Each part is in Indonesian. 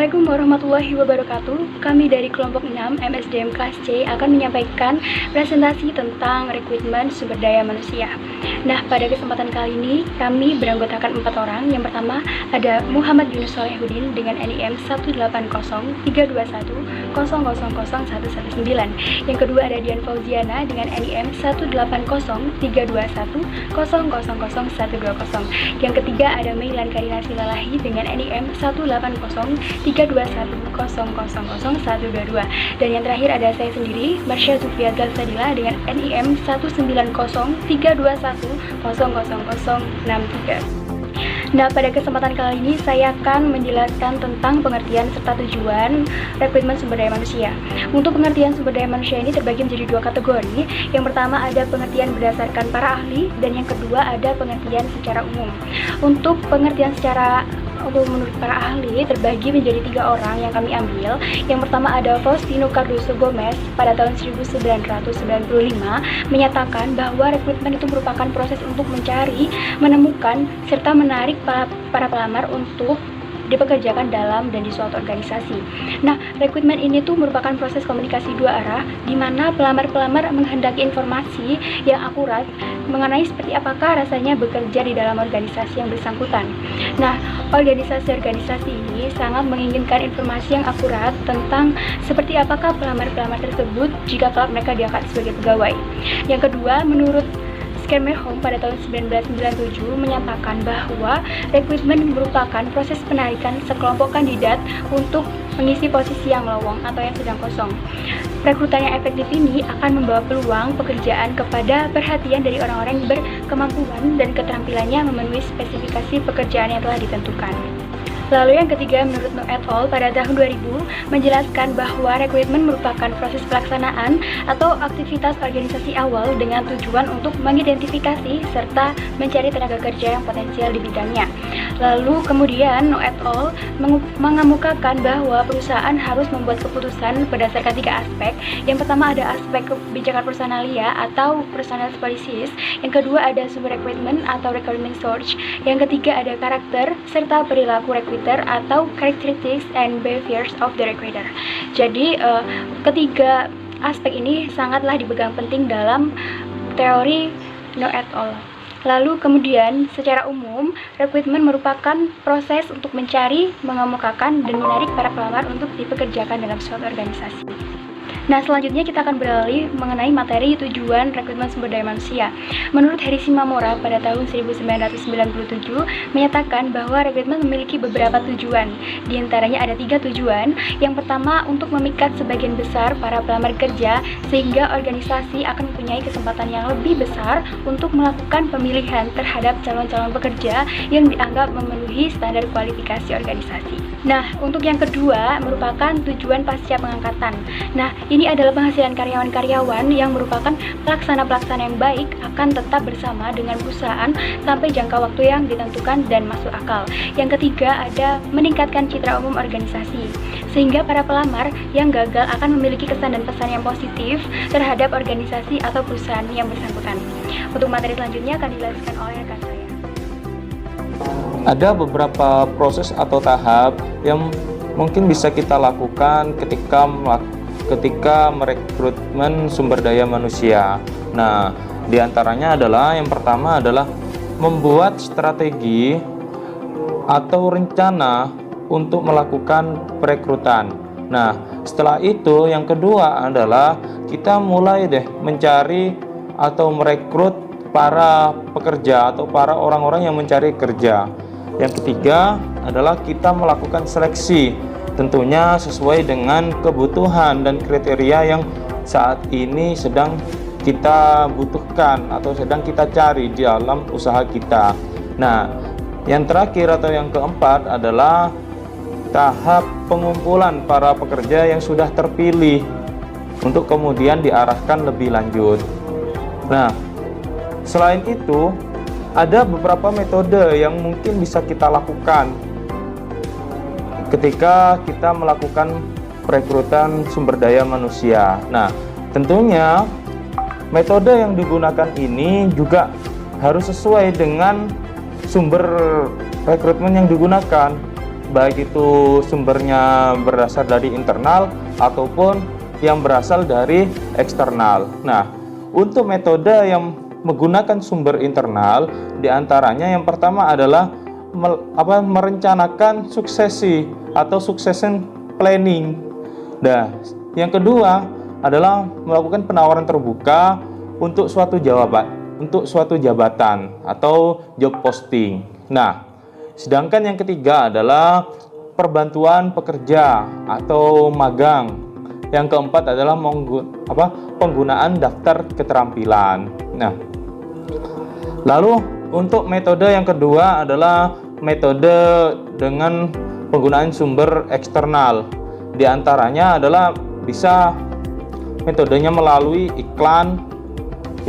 Assalamualaikum warahmatullahi wabarakatuh. Kami dari kelompok 6 MSDM kelas C akan menyampaikan presentasi tentang rekrutmen sumber daya manusia. Nah, pada kesempatan kali ini kami beranggotakan 4 orang. Yang pertama ada Muhammad Yunus Solehudin dengan NIM 1803210000119. Yang kedua ada Dian Fauziana dengan NIM 1803210000120. Yang ketiga ada Meilan Karina Silalahi dengan NIM 1803210000122. Dan yang terakhir ada saya sendiri, Marsha Zufia Zalsadila dengan NIM 19032100063. Nah, pada kesempatan kali ini saya akan menjelaskan tentang pengertian serta tujuan rekrutmen sumber daya manusia. Untuk pengertian sumber daya manusia ini terbagi menjadi 2 kategori. Yang pertama ada pengertian berdasarkan para ahli, dan yang kedua ada pengertian secara umum. Untuk pengertian menurut para ahli terbagi menjadi 3 orang yang kami ambil. Yang pertama ada Faustino Cardoso Gomez pada tahun 1995 menyatakan bahwa rekrutmen itu merupakan proses untuk mencari, menemukan, serta menarik para pelamar untuk dipekerjakan dalam dan di suatu organisasi. Nah, rekrutmen ini tuh merupakan proses komunikasi 2 arah di mana pelamar-pelamar menghendaki informasi yang akurat mengenai seperti apakah rasanya bekerja di dalam organisasi yang bersangkutan. Nah, organisasi-organisasi ini sangat menginginkan informasi yang akurat tentang seperti apakah pelamar-pelamar tersebut jika kelak mereka diangkat sebagai pegawai. Yang kedua, menurut Schermerhorn pada tahun 1997 menyatakan bahwa rekrutmen merupakan proses penarikan sekelompok kandidat untuk mengisi posisi yang lowong atau yang sedang kosong. Rekrutan yang efektif ini akan membawa peluang pekerjaan kepada perhatian dari orang-orang yang berkemampuan dan keterampilannya memenuhi spesifikasi pekerjaan yang telah ditentukan. Lalu yang ketiga, menurut No et al. Pada tahun 2000 menjelaskan bahwa rekrutmen merupakan proses pelaksanaan atau aktivitas organisasi awal dengan tujuan untuk mengidentifikasi serta mencari tenaga kerja yang potensial di bidangnya. Lalu kemudian No et al. Mengemukakan bahwa perusahaan harus membuat keputusan berdasarkan 3 aspek. Yang pertama ada aspek kebijakan personalia atau personal policies. Yang kedua ada sumber rekrutmen atau recruitment source. Yang ketiga ada karakter serta perilaku recruiter atau characteristics and behaviors of the recruiter. Jadi ketiga aspek ini sangatlah dipegang penting dalam teori No et al. Lalu kemudian secara umum rekrutmen merupakan proses untuk mencari, mengemukakan dan menarik para pelamar untuk dipekerjakan dalam suatu organisasi. Nah, selanjutnya kita akan beralih mengenai materi tujuan rekrutmen sumber daya manusia. Menurut Heri Shimamura pada tahun 1997 menyatakan bahwa rekrutmen memiliki beberapa tujuan. Di antaranya ada 3 tujuan. Yang pertama untuk memikat sebagian besar para pelamar kerja sehingga organisasi akan mempunyai kesempatan yang lebih besar untuk melakukan pemilihan terhadap calon-calon pekerja yang dianggap memenuhi standar kualifikasi organisasi. Nah, untuk yang kedua merupakan tujuan pasca pengangkatan. Nah, ini adalah penghasilan karyawan-karyawan yang merupakan pelaksana-pelaksana yang baik akan tetap bersama dengan perusahaan sampai jangka waktu yang ditentukan dan masuk akal. Yang ketiga ada meningkatkan citra umum organisasi, sehingga para pelamar yang gagal akan memiliki kesan dan pesan yang positif terhadap organisasi atau perusahaan yang bersangkutan. Untuk materi selanjutnya akan dijelaskan oleh rekan saya. Ada beberapa proses atau tahap yang mungkin bisa kita lakukan ketika merekrutmen sumber daya manusia. Nah, diantaranya adalah yang pertama adalah membuat strategi atau rencana untuk melakukan perekrutan. Nah, setelah itu yang kedua adalah kita mulai mencari atau merekrut para pekerja atau para orang-orang yang mencari kerja. Yang ketiga adalah kita melakukan seleksi, tentunya sesuai dengan kebutuhan dan kriteria yang saat ini sedang kita butuhkan atau sedang kita cari di dalam usaha kita. Nah, yang terakhir atau yang keempat adalah tahap pengumpulan para pekerja yang sudah terpilih untuk kemudian diarahkan lebih lanjut. Nah, selain itu ada beberapa metode yang mungkin bisa kita lakukan ketika kita melakukan perekrutan sumber daya manusia. Nah, tentunya metode yang digunakan ini juga harus sesuai dengan sumber rekrutmen yang digunakan. baik itu sumbernya berasal dari internal ataupun yang berasal dari eksternal. Nah, untuk metode yang menggunakan sumber internal, diantaranya yang pertama adalah merencanakan suksesi atau succession planning. Nah, yang kedua adalah melakukan penawaran terbuka untuk suatu jabatan atau job posting. Nah, sedangkan yang ketiga adalah perbantuan pekerja atau magang. Yang keempat adalah penggunaan daftar keterampilan. Nah, lalu untuk metode yang kedua adalah metode dengan penggunaan sumber eksternal. Di antaranya adalah bisa metodenya melalui iklan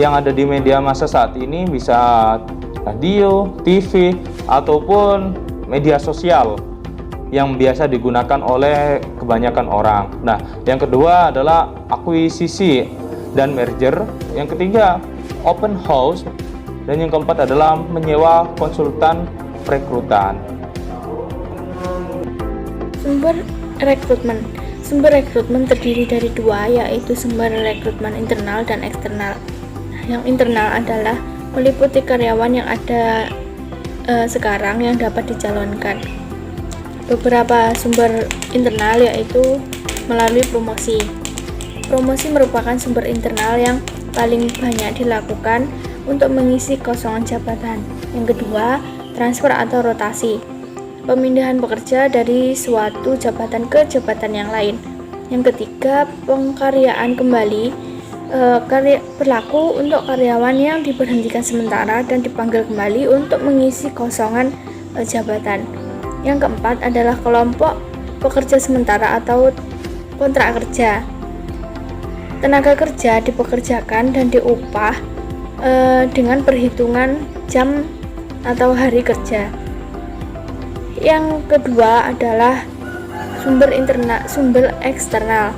yang ada di media massa saat ini, bisa radio, TV, ataupun media sosial yang biasa digunakan oleh kebanyakan orang. Nah, yang kedua adalah akuisisi dan merger. Yang ketiga, open house. Dan yang keempat adalah menyewa konsultan perekrutan. Sumber rekrutmen. Sumber rekrutmen terdiri dari dua, yaitu sumber rekrutmen internal dan eksternal. Yang internal adalah meliputi karyawan yang ada sekarang yang dapat dicalonkan. Beberapa sumber internal yaitu melalui promosi. Promosi merupakan sumber internal yang paling banyak dilakukan untuk mengisi kosongan jabatan. Yang kedua, transfer atau rotasi. Pemindahan pekerja dari suatu jabatan ke jabatan yang lain. Yang ketiga, pengkaryaan kembali. Berlaku untuk karyawan yang diberhentikan sementara dan dipanggil kembali untuk mengisi kosongan jabatan. Yang keempat adalah kelompok pekerja sementara atau kontrak kerja. Tenaga kerja dipekerjakan dan diupah dengan perhitungan jam atau hari kerja. Yang kedua adalah sumber eksternal.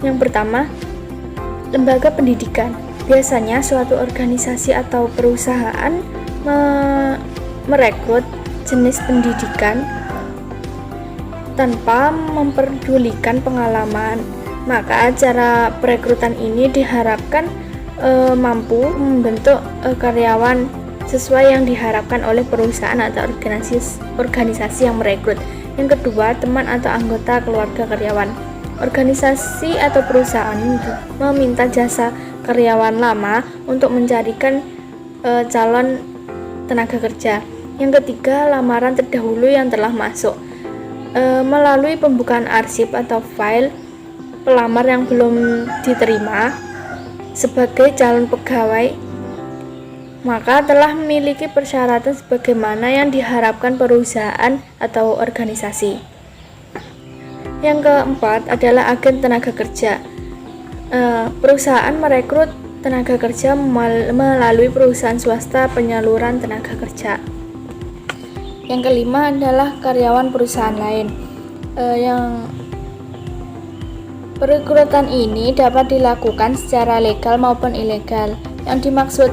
Yang pertama, lembaga pendidikan. Biasanya suatu organisasi atau perusahaan merekrut jenis pendidikan tanpa memperdulikan pengalaman. Maka cara perekrutan ini diharapkan mampu membentuk karyawan sesuai yang diharapkan oleh perusahaan atau organisasi yang merekrut. Yang kedua, teman atau anggota keluarga karyawan. Organisasi atau perusahaan meminta jasa karyawan lama untuk mencarikan calon tenaga kerja. Yang ketiga, lamaran terdahulu yang telah masuk. Melalui pembukaan arsip atau file pelamar yang belum diterima sebagai calon pegawai, maka telah memiliki persyaratan sebagaimana yang diharapkan perusahaan atau organisasi. Yang keempat adalah agen tenaga kerja. Perusahaan merekrut tenaga kerja melalui perusahaan swasta penyaluran tenaga kerja. Yang kelima adalah karyawan perusahaan lain. Yang perekrutan ini dapat dilakukan secara legal maupun ilegal. Yang dimaksud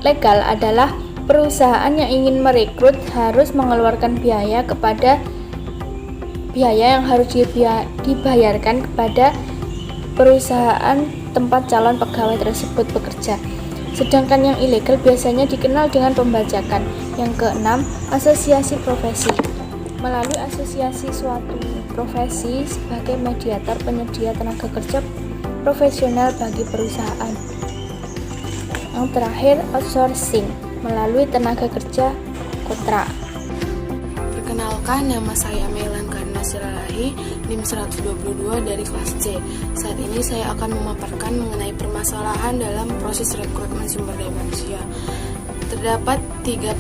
legal adalah perusahaan yang ingin merekrut harus mengeluarkan biaya yang harus dibayarkan kepada perusahaan tempat calon pegawai tersebut bekerja. Sedangkan yang ilegal biasanya dikenal dengan pembajakan. Yang keenam, asosiasi profesi. Melalui asosiasi suatu profesi sebagai mediator penyedia tenaga kerja profesional bagi perusahaan. Yang terakhir, outsourcing melalui tenaga kerja kontrak. Perkenalkan, nama saya Melan Karina Siralahi, NIM 122 dari kelas C. Saat ini saya akan memaparkan mengenai permasalahan dalam proses rekrutmen sumber daya manusia. Terdapat 3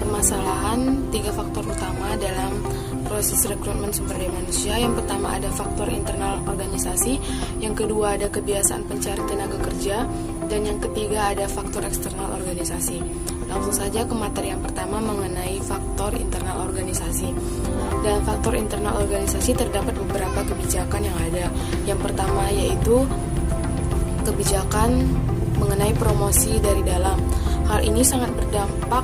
faktor utama dalam proses rekrutmen sumber daya manusia. Yang pertama ada faktor internal organisasi, yang kedua ada kebiasaan pencari tenaga kerja, dan yang ketiga ada faktor eksternal organisasi. Langsung saja ke materi yang pertama mengenai faktor internal organisasi. Dalam faktor internal organisasi terdapat beberapa kebijakan yang ada. Yang pertama yaitu kebijakan mengenai promosi dari dalam. Hal ini sangat berdampak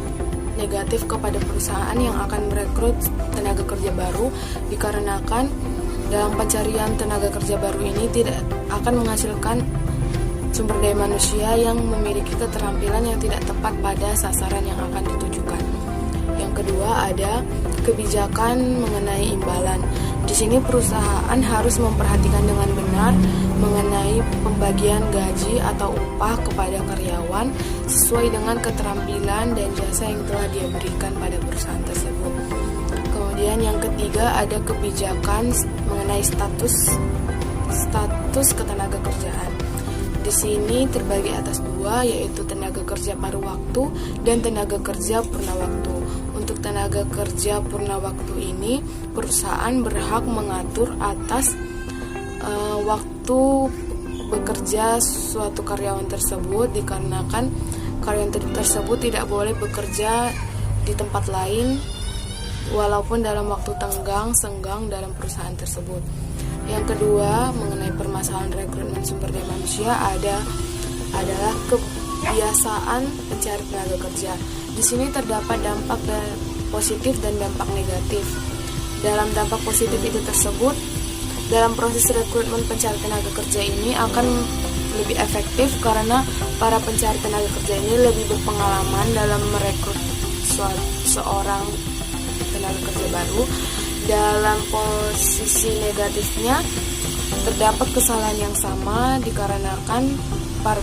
negatif kepada perusahaan yang akan merekrut tenaga kerja baru, dikarenakan dalam pencarian tenaga kerja baru ini tidak akan menghasilkan sumber daya manusia yang memiliki keterampilan yang tidak tepat pada sasaran yang akan ditujukan. Yang kedua ada kebijakan mengenai imbalan. Di sini perusahaan harus memperhatikan dengan benar mengenai pembagian gaji atau upah kepada karyawan sesuai dengan keterampilan dan jasa yang telah dia berikan pada perusahaan tersebut. Kemudian yang ketiga ada kebijakan mengenai status ketenaga kerjaan. Di sini terbagi atas dua, yaitu tenaga kerja paruh waktu dan tenaga kerja purna waktu. Untuk tenaga kerja purna waktu ini, perusahaan berhak mengatur atas waktu bekerja suatu karyawan tersebut, dikarenakan karyawan tersebut tidak boleh bekerja di tempat lain walaupun dalam waktu senggang dalam perusahaan tersebut. Yang kedua, mengenai permasalahan rekrutmen sumber daya manusia adalah kebiasaan pencari tenaga kerja. Di sini terdapat dampak positif dan dampak negatif. Dalam dampak positif itu tersebut, dalam proses rekrutmen pencari tenaga kerja ini akan lebih efektif karena para pencari tenaga kerja ini lebih berpengalaman dalam merekrut seorang tenaga kerja baru. Dalam posisi negatifnya terdapat kesalahan yang sama dikarenakan para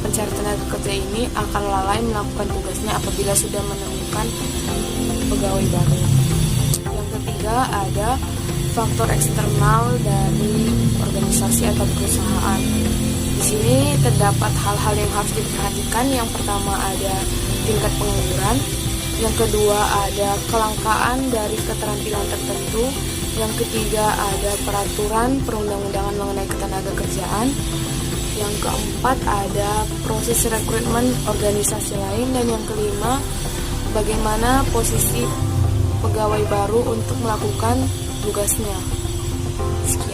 pencari tenaga kerja ini akan lalai melakukan tugasnya apabila sudah menemukan pegawai baru. Yang ketiga ada faktor eksternal dari organisasi atau perusahaan. Di sini terdapat hal-hal yang harus diperhatikan. Yang pertama ada tingkat pengangguran. Yang kedua ada kelangkaan dari keterampilan tertentu. Yang ketiga ada peraturan perundang-undangan mengenai ketenaga kerjaan. Yang keempat ada proses rekrutmen organisasi lain. Dan yang kelima, bagaimana posisi pegawai baru untuk melakukan tugasnya. Sekian.